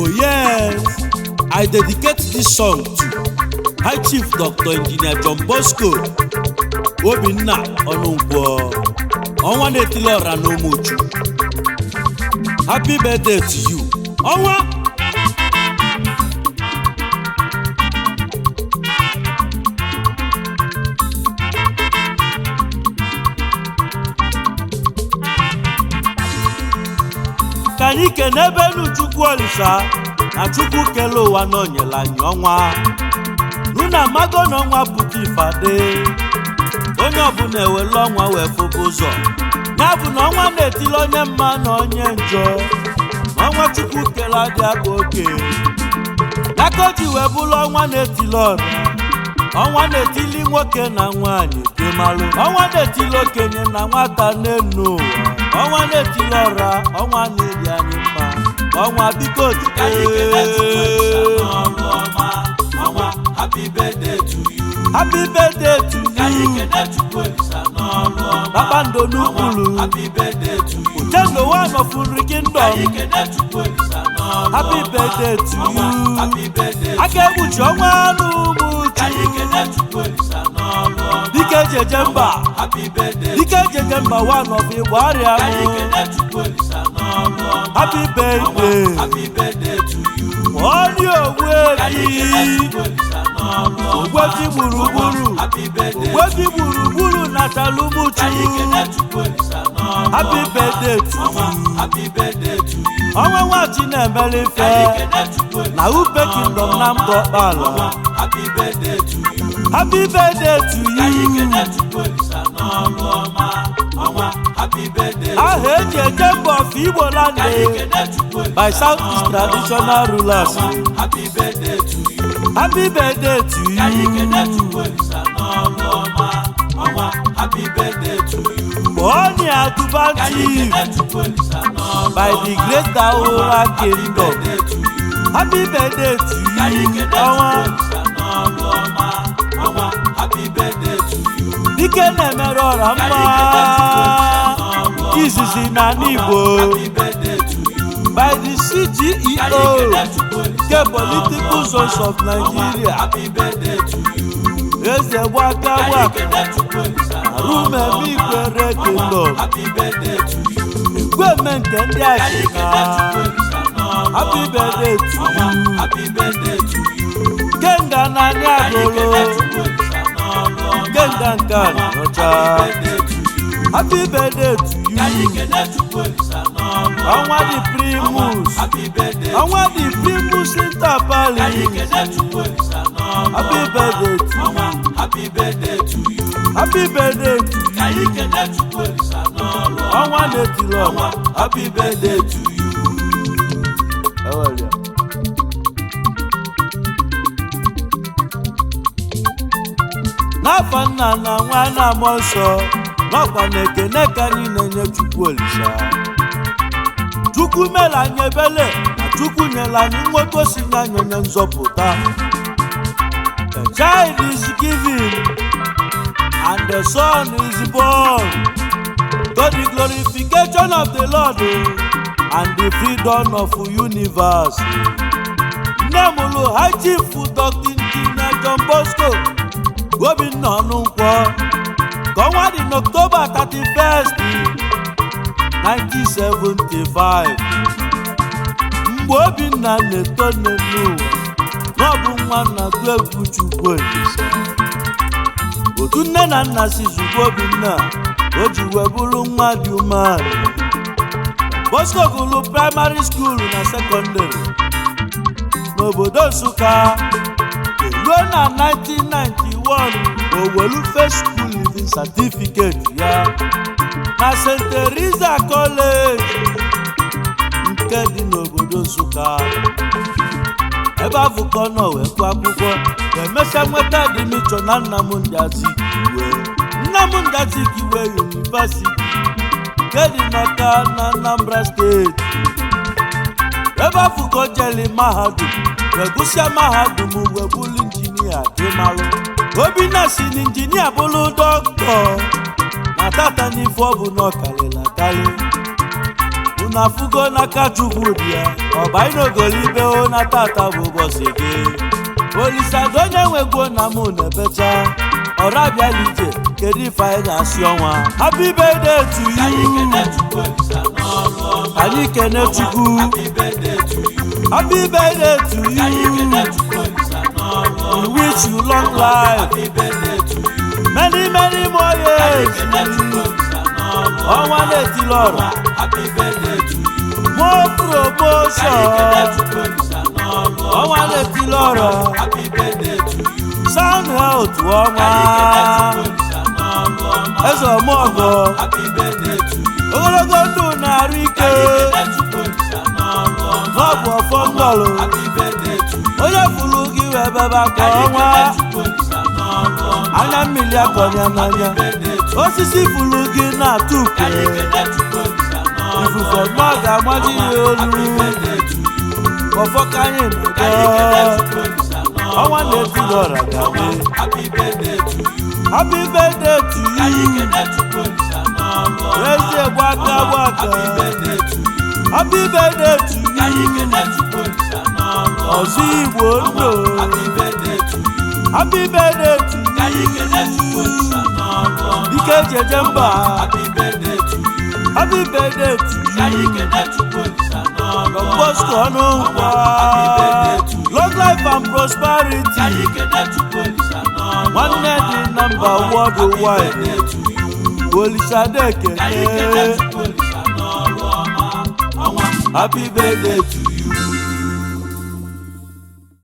Oh yes, I dedicate this song to High Chief Dr. Engineer John Bosco Obinna Onunkwo Onwa netili ora no mochu. Happy birthday to you Onwa. Kanyi kenebenu Chukwu Olisa na Chukwu kele ụwa n'onyela anyị ọnwa. Nuna mago n'ọnwa pụta ifade. Onye ọbụla ewele ọnwa wee fụba ụzọ. Ya bụ na ọnwa na-etili onye mma na onye njọ. Ọnwa Chukwu kele adị aka oke. Ya ka o ji wee bụrụ ọnwa na-etili ọra. Ọnwa na-etili nwoke na nwaanyị kemalụ. Ọnwa na-etili okenye na nwata n'enu ụwa. Ọnwa na-etili ọra, ọnwa na-eri anyị mma. Ọnwa biko Ọnwa, happy birthday to you. Happy birthday to you. Babando n'ukulu. Happy birthday to you. Uchendo one of Nri Kingdom. Happy birthday to you. Happy birthday. Akebuchi ọnwa n'umuchu. Dike Jejemba. Happy birthday. Dike Jejemba one of Iwaria. Happy birthday. Happy birthday to you. Onye Ogwebi. Ogwebi gburugburu. Ogwebi gburugburu na Talumuchu. Happy birthday to you. Happy birthday to you. Ọnwa nwachi na-emeli ife na Upe Kingdom na Mbọkpala. Happy birthday to you. Happy birthday to you. Happy birthday. Aha eji eje mba of Igbo land by Southeast traditional rulers. Happy birthday to you. Happy birthday to you. Happy birthday to you. Onye Adubanti by the great Daura Kingdom. Happy birthday to you. Happy birthday to you. Dike na-emere ọra mma. Izizi na Igbo. Happy birthday to you. By the CGEO, the political zones of Nigeria. Happy birthday to you. Eze waka waka. Arume mi kwere Kingdom. Happy birthday to you. Egweme nke ndị Ashika. Happy birthday to you. Happy birthday to you. Kenga na Nyagolo. Kenga nka n'ọcha. Happy birthday to you. Ọnwa the Primus. Ọnwa the Primus Interpali. Happy birthday to you. Happy birthday to you. Happy birthday to you. Ọnwa na-etili ọnwa. Happy birthday to you. N'afọ nna na nwa na-amụ nsọ n'ọkwa na ekene ka anyị na-enye Chukwu Olisa. Chukwu mere anyị ebele na Chukwu nyere anyị nwoke si n'anya onye nzọpụta. A child is given and the son is born to the glorification of the Lord and the freedom of universe. Nne mụrụ High Chief Dr. Engineer John Bosco Obinna Onunkwo ka ọnwa dị n'October 31st 1975 mgbe Obinna na-eto n'ụwa n'ọbụ nwa na-atụ egwu Chukwu Olisa. Otu nne na nna si zụgo Obinna o ji wee bụrụ nwa dị umeala. Bosco gụrụ primary school na secondary n'obodo Nsụka. Ruo na 1991 o welu first school living certificate ya na St. Teresa College nke dị n'obodo Nsụka. Ebe afụkọ nọ wee gụọ akwụkwọ emesịa nweta admission na Nnamdi Azikiwe University nke dị n'Ọka na Anambra State. Ebe afụkọ jeli mahadum wee gụsịa mahadum wee bụrụ injinia ịmalụ. Obinna si na injinia bụrụ dọkịta na tata n'ife ọ bụ n'ọkalịla akarị. una fugo n'aka Chukwu dị ya ọba inogolibe o na tata bụ ụbọchị gị Olisadoo onye nwe egwu na mụ na-ebecha ọrụ abịala ije kedu ife anyị ga-asị ọnwa happy birthday to you anyị kene Chukwu happy birthday to you we wish you long life many more years ọnwa na-etili ọrụ more promotion ọnwa na-etili ọrụ sound health ọnwa eze ọmụọgọ ogologo ndụ na-arụ ike n'ọbụ ọfọ ndọlụ onye fụrụ gị wee bebe aka ọnwa anya mmiri akọnya n'anya osisi fụrụ gị na-atụ ukwe ifufe nọ ga-agbaji ya olu ọfọ ka anyị na-ede ọnwa na-etili ọra ga-abụ happy birthday to you eze gbaka happy birthday to you ọzọ Igbo ndụ happy birthday to you dike jeje mba happy birthday to you Bosco Onunkwo long life and prosperity nwanne dị na mba worldwide Olisadoo ekene happy birthday to you